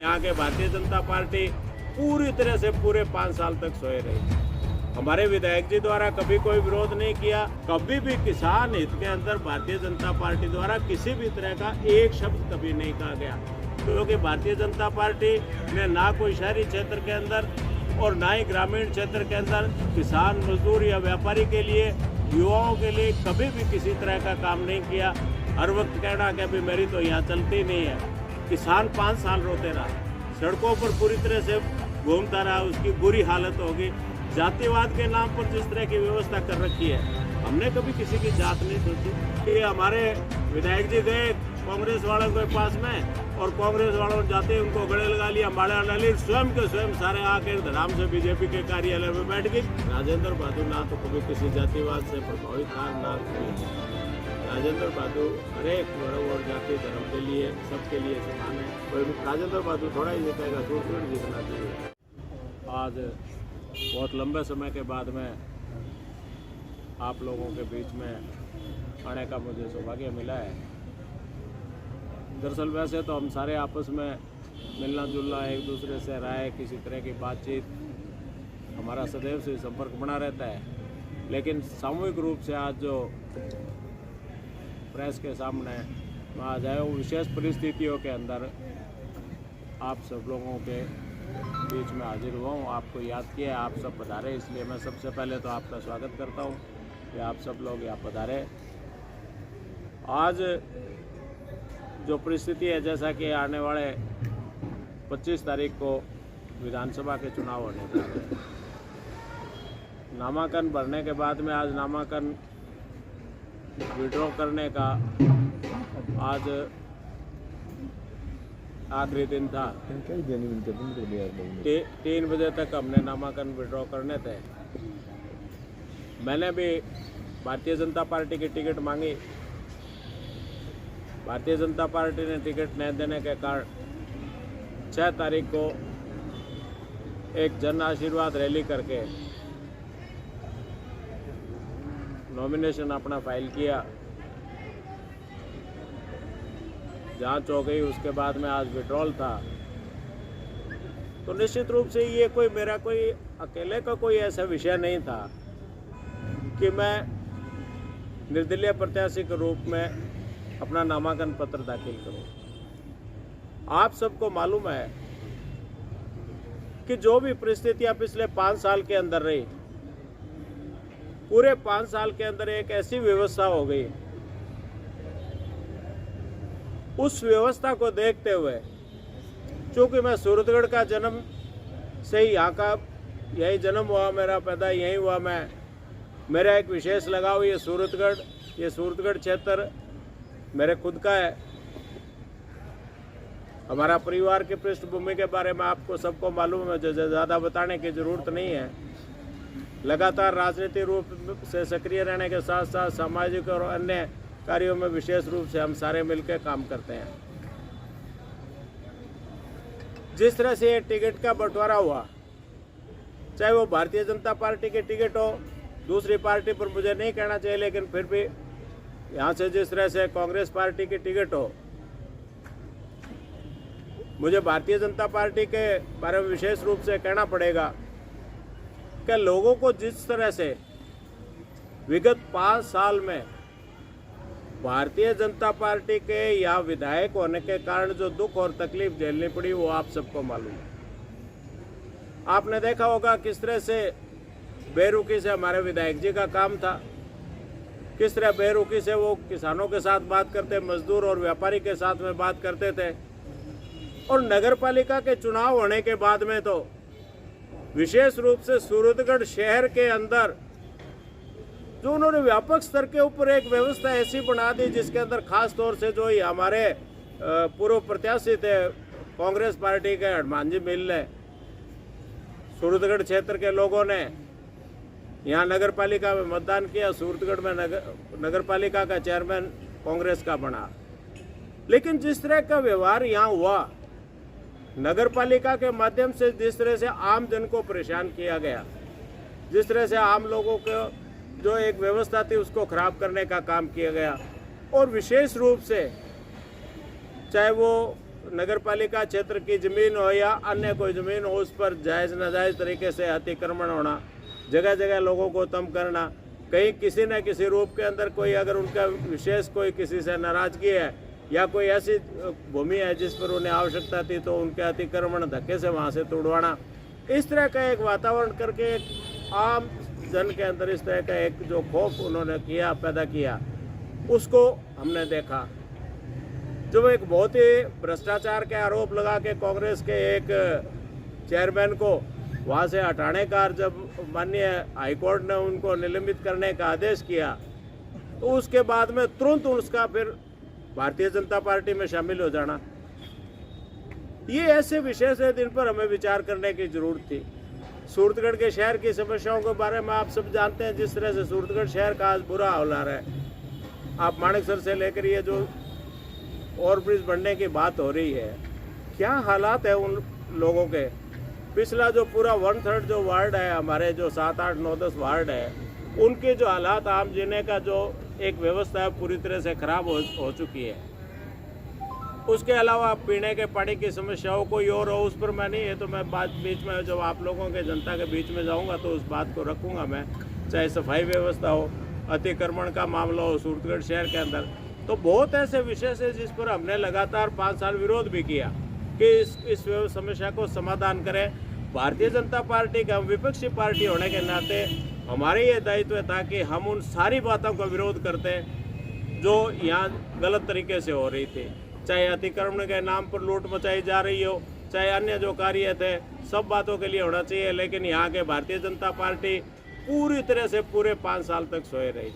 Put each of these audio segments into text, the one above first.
यहाँ के भारतीय जनता पार्टी पूरी तरह से पूरे 5 साल तक सोए रही। हमारे विधायक जी द्वारा कभी कोई विरोध नहीं किया, कभी भी किसान हित के अंदर भारतीय जनता पार्टी द्वारा किसी भी तरह का एक शब्द कभी नहीं कहा गया, क्योंकि भारतीय जनता पार्टी ने ना कोई शहरी क्षेत्र के अंदर और ना ही ग्रामीण क्षेत्र के अंदर किसान, मजदूर या व्यापारी के लिए, युवाओं के लिए कभी भी किसी तरह का काम नहीं किया। हर वक्त कहना कि अभी मेरी तो यहाँ चलती नहीं है। किसान 5 साल रोते रहा, सड़कों पर पूरी तरह से घूमता रहा, उसकी बुरी हालत होगी। जातिवाद के नाम पर जिस तरह की व्यवस्था कर रखी है, हमने कभी किसी की जात नहीं सोची। कि हमारे विधायक जी गए कांग्रेस वालों के पास में और कांग्रेस वालों जाते उनको गले लगा लिया, माला डाली, स्वयं के स्वयं सारे आकर धड़ाम से बीजेपी के कार्यालय में बैठ गई। राजेंद्र बहादुर ना तो कभी किसी जातिवाद से प्रभावित था, ना राजेंद्र बहादुर हर एक वर्ग और जाति धर्म के लिए, सबके लिए समान है। कोई राजेंद्र बहादुर थोड़ा ही जीतेगा, सूरजगढ़ जीतना चाहिए। आज बहुत लंबे समय के बाद में आप लोगों के बीच में आने का मुझे सौभाग्य मिला है। दरअसल वैसे तो हम सारे आपस में मिलना जुलना, एक दूसरे से राय, किसी तरह की बातचीत, हमारा सदैव से संपर्क बना रहता है, लेकिन सामूहिक रूप से आज जो प्रेस के सामने आ जाए, वो विशेष परिस्थितियों के अंदर आप सब लोगों के बीच में हाजिर हुआ हूँ। आपको याद किया, आप सब पधारे, इसलिए मैं सबसे पहले तो आपका स्वागत करता हूँ कि आप सब लोग यहाँ पधारे। आज जो परिस्थिति है, जैसा कि आने वाले 25 तारीख को विधानसभा के चुनाव होने जा रहे हैं। नामांकन भरने के बाद में आज नामांकन विड्रॉ करने का आज आखिरी दिन था। 3 बजे तक हमने नामांकन विड्रॉ करने थे। मैंने भी भारतीय जनता पार्टी की टिकट मांगी। भारतीय जनता पार्टी ने टिकट नहीं देने के कारण 6 तारीख को एक जन आशीर्वाद रैली करके नॉमिनेशन अपना फाइल किया। जांच हो गई, उसके बाद में आज विड्रॉल था। तो निश्चित रूप से ये कोई मेरा कोई अकेले का कोई ऐसा विषय नहीं था कि मैं निर्दलीय प्रत्याशी के रूप में अपना नामांकन पत्र दाखिल करूं। आप सबको मालूम है कि जो भी परिस्थितियां पिछले 5 साल के अंदर रही, पूरे 5 साल के अंदर एक ऐसी व्यवस्था हो गई, उस व्यवस्था को देखते हुए, चूंकि मैं सूरतगढ़ का जन्म से ही यहाँ का यही जन्म हुआ, मेरा पैदा यहीं हुआ, मेरा एक विशेष लगाव ये सूरतगढ़ क्षेत्र मेरे खुद का है। हमारा परिवार की पृष्ठभूमि के बारे में आपको सबको मालूम है, जो ज़्यादा बताने की ज़रूरत नहीं है। लगातार राजनीतिक रूप से सक्रिय रहने के साथ साथ सामाजिक और अन्य कार्यों में विशेष रूप से हम सारे मिलकर काम करते हैं। जिस तरह से ये टिकट का बंटवारा हुआ, चाहे वो भारतीय जनता पार्टी की टिकट हो, दूसरी पार्टी पर मुझे नहीं कहना चाहिए, लेकिन फिर भी यहाँ से जिस तरह से कांग्रेस पार्टी की टिकट हो, मुझे भारतीय जनता पार्टी के बारे में विशेष रूप से कहना पड़ेगा कि लोगों को जिस तरह से विगत 5 साल में भारतीय जनता पार्टी के या विधायक होने के कारण जो दुख और तकलीफ झेलनी पड़ी, वो आप सबको मालूम है। आपने देखा होगा किस तरह से बेरुखी से हमारे विधायक जी का काम था, किस तरह बेरुखी से वो किसानों के साथ बात करते, मजदूर और व्यापारी के साथ में बात करते थे। और नगरपालिका के चुनाव होने के बाद में तो विशेष रूप से सूरतगढ़ शहर के अंदर जो उन्होंने व्यापक स्तर के ऊपर एक व्यवस्था ऐसी बना दी, जिसके अंदर खास तौर से जो हमारे पूर्व प्रत्याशी थे कांग्रेस पार्टी के हनुमान जी मिल ने, सूरतगढ़ क्षेत्र के लोगों ने यहाँ नगर पालिका में मतदान किया। सूरतगढ़ में नगर पालिका का चेयरमैन कांग्रेस का बना। लेकिन जिस तरह का व्यवहार यहाँ हुआ, नगर पालिका के माध्यम से जिस तरह से आम जन को परेशान किया गया, जिस तरह से आम लोगों को जो एक व्यवस्था थी उसको खराब करने का काम किया गया, और विशेष रूप से चाहे वो नगर पालिका क्षेत्र की ज़मीन हो या अन्य कोई ज़मीन हो, उस पर जायज़ नाजायज़ तरीके से अतिक्रमण होना, जगह जगह लोगों को तंग करना, कहीं किसी न किसी रूप के अंदर कोई अगर उनका विशेष कोई किसी से नाराज़गी है या कोई ऐसी भूमि है जिस पर उन्हें आवश्यकता थी तो उनके अतिक्रमण धक्के से वहाँ से तोड़वाना, इस तरह का एक वातावरण करके एक आम जन के अंदर इस तरह का एक जो खौफ उन्होंने किया पैदा किया, उसको हमने देखा। जब एक बहुत ही भ्रष्टाचार के आरोप लगा के कांग्रेस के एक चेयरमैन को वहाँ से हटाने का जब माननीय हाईकोर्ट ने उनको निलंबित करने का आदेश किया, तो उसके बाद में तुरंत उसका फिर भारतीय जनता पार्टी में शामिल हो जाना, ये ऐसे विषय है जिन पर हमें विचार करने की जरूरत थी। सूरतगढ़ के शहर की समस्याओं के बारे में आप सब जानते हैं, जिस तरह से सूरतगढ़ शहर का आज बुरा हाल आ रहा है। आप माणिकसर से लेकर ये जो ओवरब्रिज बनने की बात हो रही है, क्या हालात है उन लोगों के। पिछला जो पूरा 1/3 जो वार्ड है हमारे, जो 7, 8, 9, 10 वार्ड है, उनके जो हालात आम जीने का जो एक व्यवस्था है पूरी तरह से खराब हो चुकी है। उसके अलावा पीने के पानी की समस्याओं कोई और हो उस पर मैं नहीं है, तो मैं बात बीच में जब आप लोगों के जनता के बीच में जाऊंगा तो उस बात को रखूंगा मैं, चाहे सफाई व्यवस्था हो, अतिक्रमण का मामला हो सूरतगढ़ शहर के अंदर, तो बहुत ऐसे विषय है जिस पर हमने लगातार 5 साल विरोध भी किया कि इस समस्या को समाधान करें। भारतीय जनता पार्टी का, हम विपक्षी पार्टी होने के नाते हमारे ये दायित्व था कि हम उन सारी बातों का विरोध करते जो यहाँ गलत तरीके से हो रही थी, चाहे अतिक्रमण के नाम पर लूट मचाई जा रही हो, चाहे अन्य जो कार्य थे, सब बातों के लिए होना चाहिए। लेकिन यहाँ के भारतीय जनता पार्टी पूरी तरह से पूरे 5 साल तक सोए रही।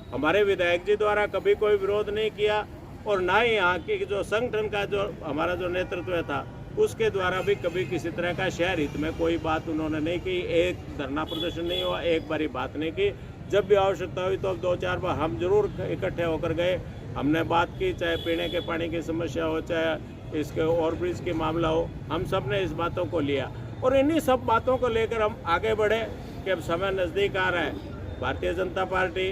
हमारे विधायक जी द्वारा कभी कोई विरोध नहीं किया और ना ही यहाँ के जो संगठन का जो हमारा जो नेतृत्व था उसके द्वारा भी कभी किसी तरह का शहर हित में कोई बात उन्होंने नहीं की। एक धरना प्रदर्शन नहीं हुआ, एक बारी बात नहीं की। जब भी आवश्यकता हुई तो 2-4 बार हम जरूर इकट्ठे होकर गए, हमने बात की, चाहे पीने के पानी की समस्या हो, चाहे इसके ओवरब्रिज के मामला हो, हम सब ने इस बातों को लिया और इन्हीं सब बातों को लेकर हम आगे बढ़े कि अब समय नज़दीक आ रहा है, भारतीय जनता पार्टी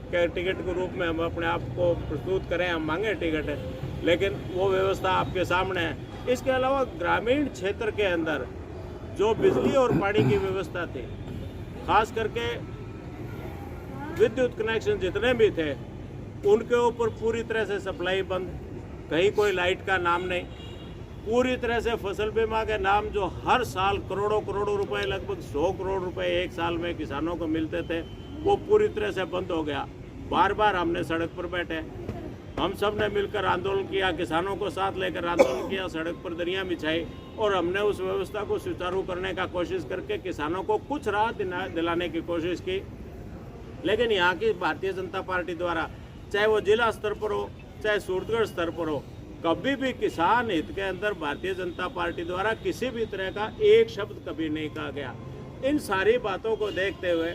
के टिकट के रूप में हम अपने आप को प्रस्तुत करें, हम मांगे टिकट है, लेकिन वो व्यवस्था आपके सामने है। इसके अलावा ग्रामीण क्षेत्र के अंदर जो बिजली और पानी की व्यवस्था थी, खास करके विद्युत कनेक्शन जितने भी थे उनके ऊपर पूरी तरह से सप्लाई बंद, कहीं कोई लाइट का नाम नहीं। पूरी तरह से फसल बीमा के नाम जो हर साल करोड़ों करोड़ों रुपए, लगभग 100 करोड़ रुपए एक साल में किसानों को मिलते थे, वो पूरी तरह से बंद हो गया। बार बार हमने सड़क पर बैठे, हम सब ने मिलकर आंदोलन किया, किसानों को साथ लेकर आंदोलन किया, सड़क पर दरियाँ बिछाई और हमने उस व्यवस्था को सुचारू करने का कोशिश करके किसानों को कुछ राहत दिलाने की कोशिश की। लेकिन यहाँ की भारतीय जनता पार्टी द्वारा, चाहे वो जिला स्तर पर हो, चाहे सूरतगढ़ स्तर पर हो, कभी भी किसान हित के अंदर भारतीय जनता पार्टी द्वारा किसी भी तरह का एक शब्द कभी नहीं कहा गया। इन सारी बातों को देखते हुए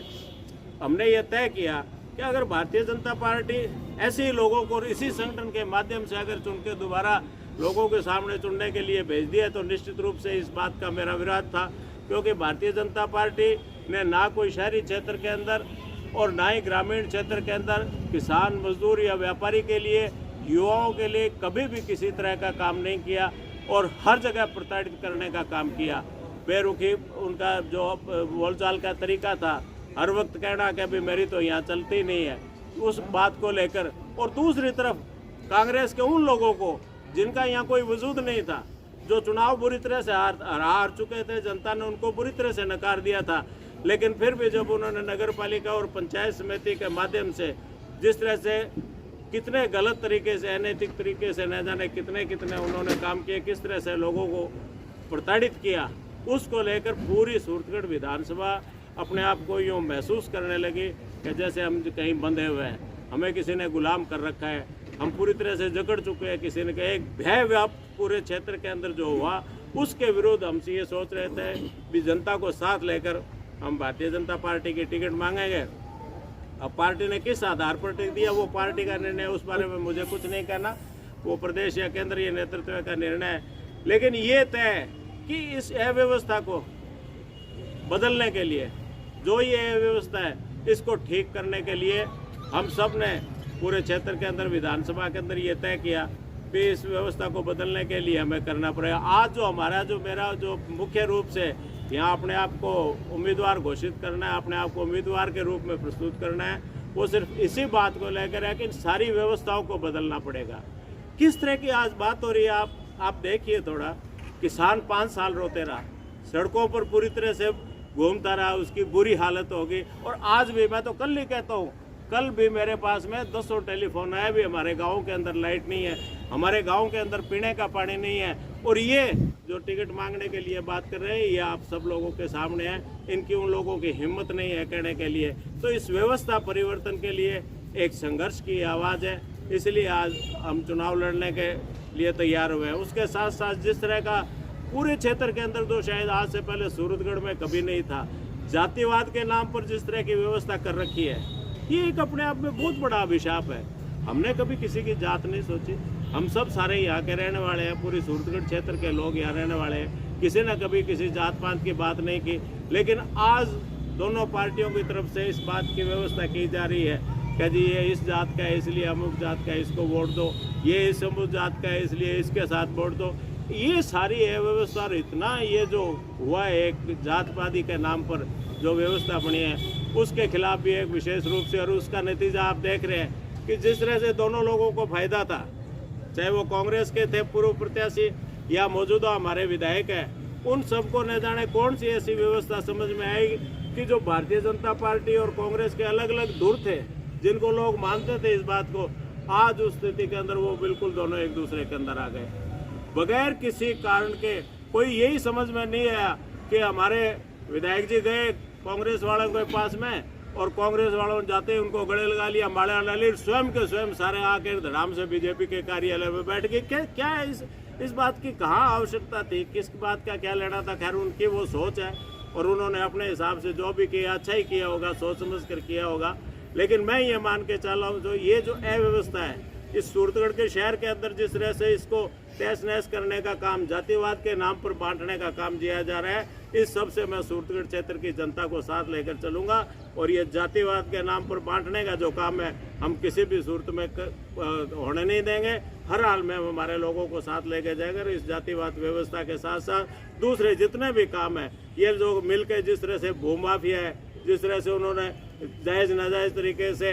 हमने ये तय किया कि अगर भारतीय जनता पार्टी ऐसे ही लोगों को इसी संगठन के माध्यम से अगर चुन के दोबारा लोगों के सामने चुनने के लिए भेज दिया तो निश्चित रूप से इस बात का मेरा विरोध था, क्योंकि भारतीय जनता पार्टी ने ना कोई शहरी क्षेत्र के अंदर और ना ही ग्रामीण क्षेत्र के अंदर किसान, मजदूर या व्यापारी के लिए, युवाओं के लिए कभी भी किसी तरह का काम नहीं किया और हर जगह प्रताड़ित करने का काम किया। बेरुखी उनका जो बोलचाल का तरीका था, हर वक्त कहना कि अभी मेरी तो यहाँ चलती नहीं है, उस बात को लेकर। और दूसरी तरफ कांग्रेस के उन लोगों को जिनका यहाँ कोई वजूद नहीं था, जो चुनाव बुरी तरह से हार चुके थे, जनता ने उनको बुरी तरह से नकार दिया था, लेकिन फिर भी जब उन्होंने नगर पालिका और पंचायत समिति के माध्यम से जिस तरह से कितने गलत तरीके से, अनैतिक तरीके से, न जाने कितने कितने उन्होंने काम किए, किस तरह से लोगों को प्रताड़ित किया, उसको लेकर पूरी सूरतगढ़ विधानसभा अपने आप को यूँ महसूस करने लगी कि जैसे हम कहीं बंधे हुए हैं, हमें किसी ने गुलाम कर रखा है, हम पूरी तरह से जकड़ चुके हैं। किसी ने एक भय व्याप्त पूरे क्षेत्र के अंदर जो हुआ, उसके विरुद्ध हम ये सोच रहे थे भी जनता को साथ लेकर हम भारतीय जनता पार्टी की टिकट मांगेंगे। अब पार्टी ने किस आधार पर टिकट दिया वो पार्टी का निर्णय, उस बारे में मुझे कुछ नहीं कहना, वो प्रदेश या केंद्रीय नेतृत्व का निर्णय है। लेकिन ये तय कि इस अव्यवस्था को बदलने के लिए, जो ये अव्यवस्था है इसको ठीक करने के लिए हम सब ने पूरे क्षेत्र के अंदर, विधानसभा के अंदर ये तय किया भी इस व्यवस्था को बदलने के लिए हमें करना पड़ेगा। आज जो मेरा जो मुख्य रूप से यहाँ अपने आप को उम्मीदवार घोषित करना है, अपने आप को उम्मीदवार के रूप में प्रस्तुत करना है, वो सिर्फ इसी बात को लेकर है कि इन सारी व्यवस्थाओं को बदलना पड़ेगा। किस तरह की आज बात हो रही है, आप देखिए थोड़ा। किसान 5 साल रोते रहा, सड़कों पर पूरी तरह से घूमता रहा, उसकी बुरी हालत होगी। और आज भी मैं तो कल ही कहता हूँ, कल भी मेरे पास में 10 टेलीफोन आए भी, हमारे गाँव के अंदर लाइट नहीं है, हमारे गाँव के अंदर पीने का पानी नहीं है। और ये जो टिकट मांगने के लिए बात कर रहे हैं, ये आप सब लोगों के सामने है, इनकी उन लोगों की हिम्मत नहीं है कहने के लिए। तो इस व्यवस्था परिवर्तन के लिए एक संघर्ष की आवाज़ है, इसलिए आज हम चुनाव लड़ने के लिए तैयार हुए हैं। उसके साथ साथ जिस तरह का पूरे क्षेत्र के अंदर, तो शायद आज से पहले सूरतगढ़ में कभी नहीं था, जातिवाद के नाम पर जिस तरह की व्यवस्था कर रखी है, ये एक अपने आप में बहुत बड़ा अभिशाप है। हमने कभी किसी की जात नहीं सोची, हम सब सारे यहाँ के रहने वाले हैं, पूरी सूरतगढ़ क्षेत्र के लोग यहाँ रहने वाले हैं, किसी ने कभी किसी जात पात की बात नहीं की। लेकिन आज दोनों पार्टियों की तरफ से इस बात की व्यवस्था की जा रही है कि जी ये इस जात का है इसलिए अमुक जात का है इसको वोट दो, ये इस अमुक जात का है इसलिए इसके साथ वोट दो। ये सारी है व्यवस्था। और इतना ये जो हुआ है एक जातवादी के नाम पर जो व्यवस्था बनी है, उसके खिलाफ भी एक विशेष रूप से, और उसका नतीजा आप देख रहे हैं कि जिस तरह से दोनों लोगों को फायदा था, चाहे वो कांग्रेस के थे पूर्व प्रत्याशी या मौजूदा हमारे विधायक हैं, उन सबको न जाने कौन सी ऐसी व्यवस्था समझ में आई कि जो भारतीय जनता पार्टी और कांग्रेस के अलग अलग धुर थे, जिनको लोग मानते थे इस बात को, आज उस स्थिति के अंदर वो बिल्कुल दोनों एक दूसरे के अंदर आ गए बगैर किसी कारण के। कोई यही समझ में नहीं आया कि हमारे विधायक जी गए कांग्रेस वालों के पास में, और कांग्रेस वालों ने जाते उनको गले लगा लिया, माला डाली, स्वयं के स्वयं सारे आकर धड़ाम से बीजेपी के कार्यालय में बैठ गए। क्या है इस बात की कहाँ आवश्यकता थी, किस बात का क्या लेना था। खैर उनकी वो सोच है, और उन्होंने अपने हिसाब से जो भी किया अच्छा ही किया होगा, सोच समझ कर किया होगा। लेकिन मैं ये मान के चल रहा हूँ, जो ये जो अव्यवस्था है इस सूरतगढ़ के शहर के अंदर, जिस तरह से इसको तहस नहस करने का काम, जातिवाद के नाम पर बांटने का काम किया जा रहा है, इस सब से मैं सूरतगढ़ क्षेत्र की जनता को साथ लेकर चलूंगा। और ये जातिवाद के नाम पर बांटने का जो काम है, हम किसी भी सूरत में होने नहीं देंगे। हर हाल में हम हमारे लोगों को साथ लेके जाएंगे। इस जातिवाद व्यवस्था के साथ साथ दूसरे जितने भी काम है, ये लोग मिलकर जिस तरह से भूमाफिया है, जिस तरह से उन्होंने जायज़ नाजायज़ तरीके से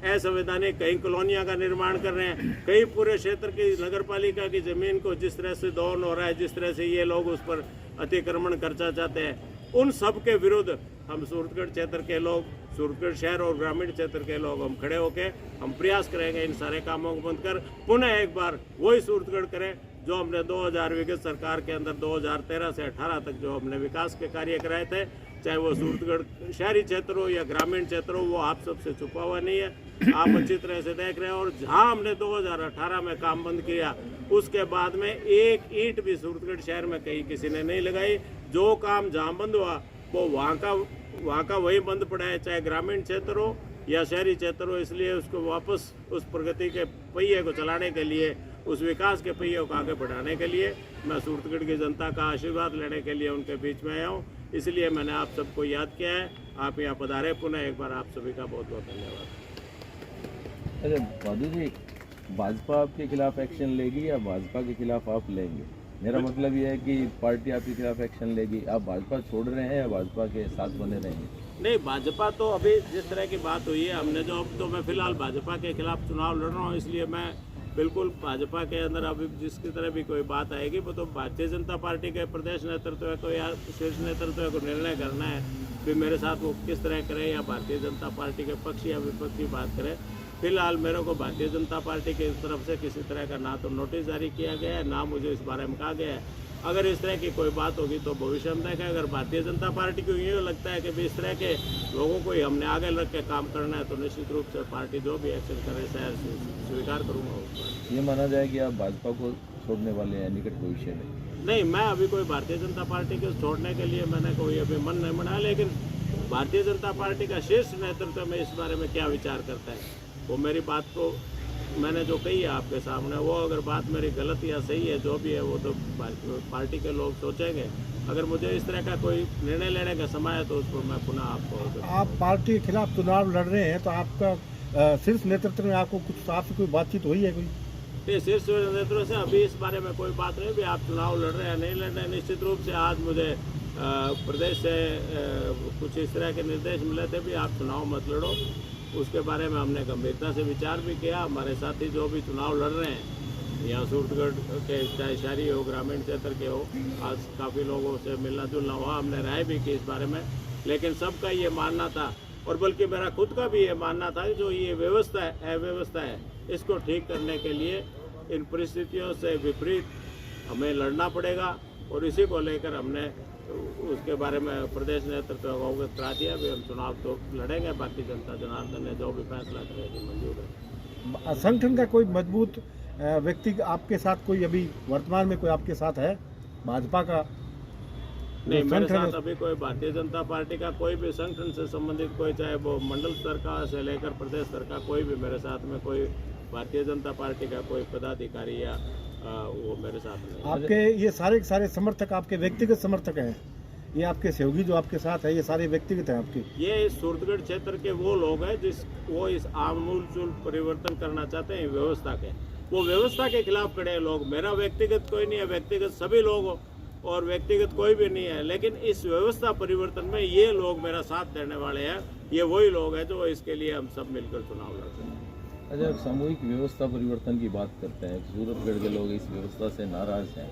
असंवैधानिक कई कॉलोनियाँ का निर्माण कर रहे हैं, कई पूरे क्षेत्र की नगर पालिका की ज़मीन को जिस तरह से दौन हो रहा है, जिस तरह से ये लोग उस पर अतिक्रमण करना चाहते हैं, उन सब के विरुद्ध हम सूरतगढ़ क्षेत्र के लोग, सूरतगढ़ शहर और ग्रामीण क्षेत्र के लोग हम खड़े होकर हम प्रयास करेंगे इन सारे कामों को बंद कर पुनः एक बार वही सूरतगढ़ करें जो हमने 2000 विगत सरकार के अंदर 2013 से 18 तक जो हमने विकास के कार्य कराए थे, चाहे वो सूरतगढ़ शहरी क्षेत्र हो या ग्रामीण क्षेत्र हो, वो आप सबसे छुपा हुआ नहीं है, आप अच्छी तरह से देख रहे हैं। और जहां हमने 2018 में काम बंद किया, उसके बाद में एक ईंट भी सूरतगढ़ शहर में कहीं किसी ने नहीं लगाई। जो काम जहां बंद हुआ वो वहाँ का वही बंद पड़ा है, चाहे ग्रामीण क्षेत्र हो या शहरी क्षेत्र हो। इसलिए उसको वापस उस प्रगति के पहिए को चलाने के लिए, उस विकास के पहिए को आगे बढ़ाने के लिए मैं सूरतगढ़ की जनता का आशीर्वाद लेने के लिए उनके बीच में आया हूँ। इसलिए मैंने आप सबको याद किया है, आप यहाँ पधारे। पुनः एक बार आप सभी का बहुत बहुत धन्यवाद। अरे भादु जी, भाजपा आपके खिलाफ एक्शन लेगी या भाजपा के खिलाफ आप लेंगे? मेरा मतलब यह है कि पार्टी आपके खिलाफ एक्शन लेगी, आप भाजपा छोड़ रहे हैं या भाजपा के साथ बने रहेंगे? नहीं, भाजपा तो अभी जिस तरह की बात हुई है हमने जो, अब तो मैं फिलहाल भाजपा के खिलाफ चुनाव लड़ रहा हूँ, इसलिए मैं बिल्कुल भाजपा के अंदर अभी जिसकी तरह भी कोई बात आएगी वो तो भारतीय जनता पार्टी के प्रदेश नेतृत्व को या शीर्ष नेतृत्व को निर्णय करना है कि मेरे साथ वो किस तरह करे, या भारतीय जनता पार्टी के पक्ष या विपक्ष की बात करे। फिलहाल मेरे को भारतीय जनता पार्टी की तरफ से किसी तरह का ना तो नोटिस जारी किया गया है, ना मुझे इस बारे में कहा गया है। अगर इस तरह की कोई बात होगी तो भविष्य में देखें। अगर भारतीय जनता पार्टी को ये लगता है कि इस तरह के लोगों को ही हमने आगे रख के काम करना है, तो निश्चित रूप से पार्टी जो भी एक्शन करे शायद स्वीकार करूँगा उस पर। ये माना जाए कि आप भाजपा को छोड़ने वाले हैं निकट भविष्य में? नहीं, मैं अभी कोई भारतीय जनता पार्टी को छोड़ने के लिए मैंने कोई अभी मन नहीं बनाया, लेकिन भारतीय जनता पार्टी का शीर्ष नेतृत्व में इस बारे में क्या विचार करता है, वो मेरी बात को मैंने जो कही है आपके सामने, वो अगर बात मेरी गलत या सही है जो भी है वो तो पार्टी के लोग सोचेंगे। अगर मुझे इस तरह का कोई निर्णय लेने का समय है तो उस पर मैं पुनः आपको। आप पार्टी के खिलाफ चुनाव लड़ रहे हैं तो आपका शीर्ष नेतृत्व में आपको कुछ आपसे कोई बातचीत हुई है कोई? पार्टी शीर्ष नेतृत्व से अभी इस बारे में कोई बात नहीं भी आप चुनाव लड़ रहे हैं नहीं लड़ रहे हैं। निश्चित रूप से आज मुझे प्रदेश से कुछ इस तरह के निर्देश मिले थे भी आप चुनाव मत लड़ो। उसके बारे में हमने गंभीरता से विचार भी किया। हमारे साथी जो भी चुनाव लड़ रहे हैं यहाँ सूरतगढ़ के चाहे शहरी हो ग्रामीण क्षेत्र के हो, आज काफ़ी लोगों से मिलना जुलना हुआ, हमने राय भी की इस बारे में। लेकिन सबका ये मानना था और बल्कि मेरा खुद का भी ये मानना था कि जो ये व्यवस्था है अव्यवस्था है इसको ठीक करने के लिए इन परिस्थितियों से विपरीत हमें लड़ना पड़ेगा और इसी को लेकर हमने उसके बारे में प्रदेश नेतृत्व को अवगत करा दिया भी हम चुनाव तो लड़ेंगे, बाकी जनता जनार्दन ने जो भी फैसला करेगी मंजूर है। संगठन का कोई मजबूत व्यक्ति आपके साथ कोई अभी वर्तमान में कोई आपके साथ है भाजपा का? नहीं, मेरे साथ अभी कोई भारतीय जनता पार्टी का कोई भी संगठन से संबंधित कोई, चाहे वो मंडल स्तर का से लेकर प्रदेश स्तर का, कोई भी मेरे साथ में कोई भारतीय जनता पार्टी का कोई पदाधिकारी या वो मेरे साथ नहीं। आपके ये सारे के सारे समर्थक आपके व्यक्तिगत समर्थक हैं? ये आपके सहयोगी जो आपके साथ है ये सारे व्यक्तिगत हैं आपके? ये इस सूरतगढ़ क्षेत्र के वो लोग हैं वो इस आमूल परिवर्तन करना चाहते हैं व्यवस्था के। वो व्यवस्था के खिलाफ खड़े हैं लोग। मेरा व्यक्तिगत कोई नहीं है, व्यक्तिगत सभी लोग और व्यक्तिगत कोई भी नहीं है, लेकिन इस व्यवस्था परिवर्तन में ये लोग मेरा साथ देने वाले हैं। ये वही लोग हैं जो इसके लिए हम सब मिलकर चुनाव लड़ते हैं। अच्छा, सामूहिक व्यवस्था परिवर्तन की बात करते हैं, सूरतगढ़ के लोग इस व्यवस्था से नाराज हैं,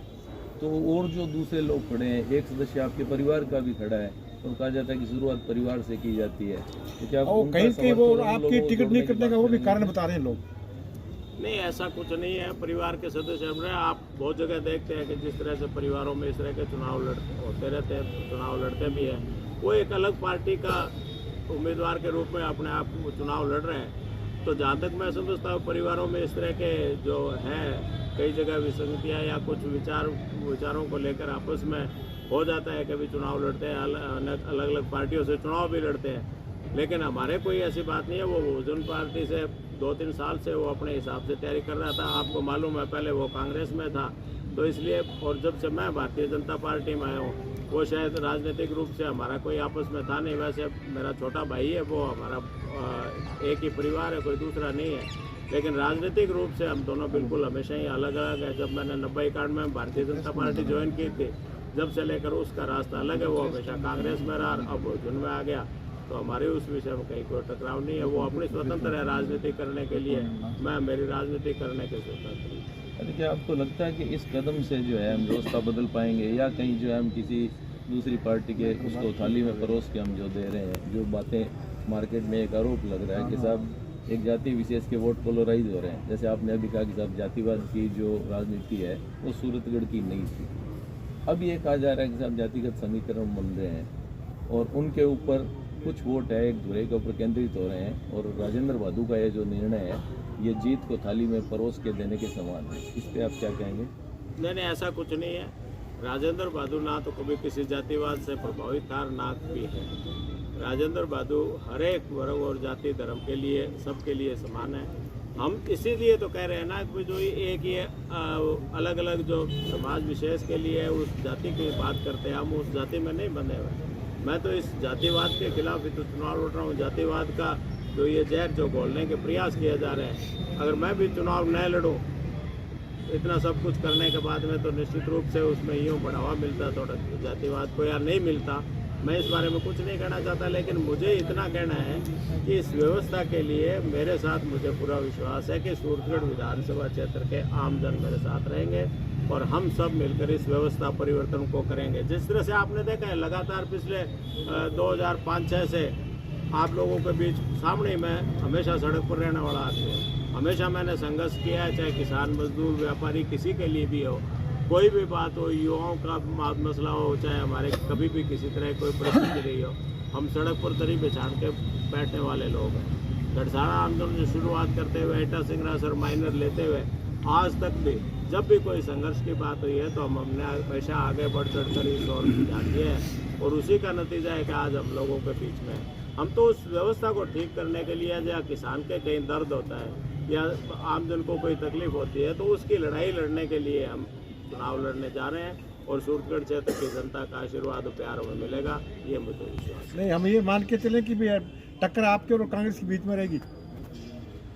तो और जो दूसरे लोग खड़े हैं, एक सदस्य आपके परिवार का भी खड़ा है और कहा जाता है कि शुरुआत परिवार से की जाती है, तो क्या कहीं वो आपकी टिकट नहीं करने का वो भी कारण बता रहे हैं लोग? नहीं, ऐसा कुछ नहीं है। परिवार के सदस्य हम रहे, आप बहुत जगह देखते हैं कि जिस तरह से परिवारों में इस तरह के चुनाव होते रहते हैं, चुनाव लड़ते भी हैं। वो एक अलग पार्टी का उम्मीदवार के रूप में अपने आप चुनाव लड़ रहे हैं। तो जहाँ तक मैं समझता हूँ परिवारों में इस तरह के जो है कई जगह विसंगतियाँ या कुछ विचारों को लेकर आपस में हो जाता है, कभी चुनाव लड़ते हैं, अलग अलग पार्टियों से चुनाव भी लड़ते हैं। लेकिन हमारे कोई ऐसी बात नहीं है। वो बहुजन पार्टी से 2-3 साल से वो अपने हिसाब से तैयारी कर रहा था। आपको मालूम है पहले वो कांग्रेस में था, तो इसलिए, और जब से मैं भारतीय जनता पार्टी में आया हूँ वो शायद राजनीतिक रूप से हमारा कोई आपस में था नहीं। वैसे मेरा छोटा भाई है, वो हमारा एक ही परिवार है, कोई दूसरा नहीं है। लेकिन राजनीतिक रूप से हम दोनों बिल्कुल हमेशा ही अलग अलग है। जब मैंने 90-91 में भारतीय जनता पार्टी ज्वाइन की थी, जब से लेकर उसका रास्ता अलग है। वो हमेशा कांग्रेस में रहा, अब बहुजन में आ गया, तो हमारे उस विषय में कहीं कोई टकराव नहीं है। वो अपनी स्वतंत्र है राजनीति करने के लिए, मैं मेरी राजनीति करने के स्वतंत्र हूँ। अरे, क्या आपको लगता है कि इस कदम से जो है हम व्यवस्था बदल पाएंगे, या कहीं जो है हम किसी दूसरी पार्टी के उसको थाली में परोस के हम जो दे रहे हैं, जो बातें मार्केट में एक आरोप लग रहा है कि साहब एक जाति विशेष के वोट पोलराइज हो रहे हैं, जैसे आपने अभी कहा कि साहब जातिवाद की जो राजनीति है वो सूरतगढ़ की नहीं थी, अब ये कहा जा रहा है कि साहब जातिगत समीकरण बन रहे हैं और उनके ऊपर कुछ वोट है एक दूसरे के ऊपर केंद्रित हो रहे हैं, और राजेंद्र भादु का ये जो निर्णय है ये जीत को थाली में परोस के देने के समान है। इस पे आप क्या कहेंगे? नहीं, ऐसा कुछ नहीं है। राजेंद्र भादु ना तो कभी किसी जातिवाद से प्रभावित था, ना भी है। राजेंद्र भादु हर एक वर्ग और जाति धर्म के लिए सबके लिए समान है। हम इसीलिए तो कह रहे हैं ना कि जो एक ये अलग अलग जो समाज विशेष के लिए उस जाति की बात करते हैं, हम उस जाति में नहीं बंधे हुए। मैं तो इस जातिवाद के खिलाफ ही तो चुनाव लड़ रहा हूँ। जातिवाद का जो ये जहर जो घोलने के प्रयास किए जा रहे हैं, अगर मैं भी चुनाव न लड़ूँ इतना सब कुछ करने के बाद में, तो निश्चित रूप से उसमें यूँ बढ़ावा मिलता थोड़ा जातिवाद को, या नहीं मिलता। मैं इस बारे में कुछ नहीं कहना चाहता, लेकिन मुझे इतना कहना है कि इस व्यवस्था के लिए मेरे साथ मुझे पूरा विश्वास है कि सूरतगढ़ विधानसभा क्षेत्र के आमजन मेरे साथ रहेंगे और हम सब मिलकर इस व्यवस्था परिवर्तन को करेंगे। जिस तरह से आपने देखा है लगातार पिछले 2005-06 से आप लोगों के बीच सामने मैं हमेशा सड़क पर रहने वाला आदमी हूँ। हमेशा मैंने संघर्ष किया है, चाहे किसान मजदूर व्यापारी किसी के लिए भी हो, कोई भी बात हो, युवाओं का मसला हो, चाहे हमारे कभी भी किसी तरह कोई परिस्थिति रही हो, हम सड़क पर दरी बिछाड़ के बैठने वाले लोग हैं। गढ़साना आंदोलन की शुरुआत करते हुए, एटा सिंगरासर माइनर लेते हुए आज तक भी जब भी कोई संघर्ष की बात हुई है तो हमने हमेशा आगे बढ़ चढ़ कर इस ओर जाती है, और उसी का नतीजा है कि आज हम लोगों के बीच में हम तो उस व्यवस्था को ठीक करने के लिए, या किसान के कहीं दर्द होता है या आमजन को कोई तकलीफ होती है, तो उसकी लड़ाई लड़ने के लिए हम चुनाव लड़ने जा रहे हैं, और सूरतगढ़ क्षेत्र की जनता का आशीर्वाद और प्यार हमें मिलेगा, ये मुझे विश्वास है। नहीं, हम ये मान के चलें कि भी टक्कर आपके और कांग्रेस के बीच में रहेगी?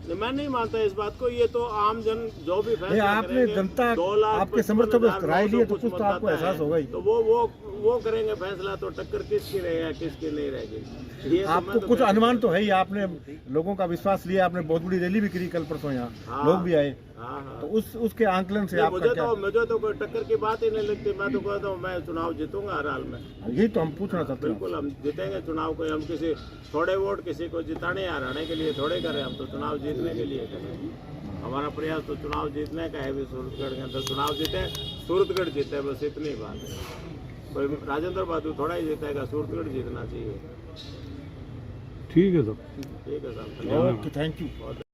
मैं नहीं मानता इस बात को। ये तो आम जन जो भी नहीं, फैसला आपने करेंगे, जनता 2,55,000 आपके समर्थकों को राय ली है तो कुछ तो आपको मतदाता एहसास है। होगा ही। तो वो करेंगे फैसला, तो टक्कर किसकी रहेगा किसकी नहीं रहेगी। ये तो आपको मैं तो कुछ कह- अनुमान तो है ही, आपने लोगों का विश्वास लिया, आपने बहुत बड़ी रैली भी करी कल परसों यहाँ, हाँ। लोग भी आए, हाँ हाँ। तो उसके आंकलन से नहीं, आपका क्या? मुझे तो कोई टक्कर की बात ही नहीं लगती। मैं तो कहता हूँ मैं चुनाव जीतूंगा हर हाल में। यही तो हम पूछना चाहते हैं। बिल्कुल हम जीतेंगे चुनाव को। हम किसी थोड़े वोट किसी को जिताने या हराने के लिए थोड़े करें, हम तो चुनाव जीतने के लिए करें। हमारा प्रयास तो चुनाव जीतने का है। भी सूरतगढ़ के अंदर चुनाव जीते, सूरतगढ़ जीते, बस इतनी बात है। कोई राजेंद्र बहादुर थोड़ा ही जीतेगा, सूरतगढ़ जीतना चाहिए। ठीक है सर। ठीक है साहब, धन्यवाद। Okay, thank you.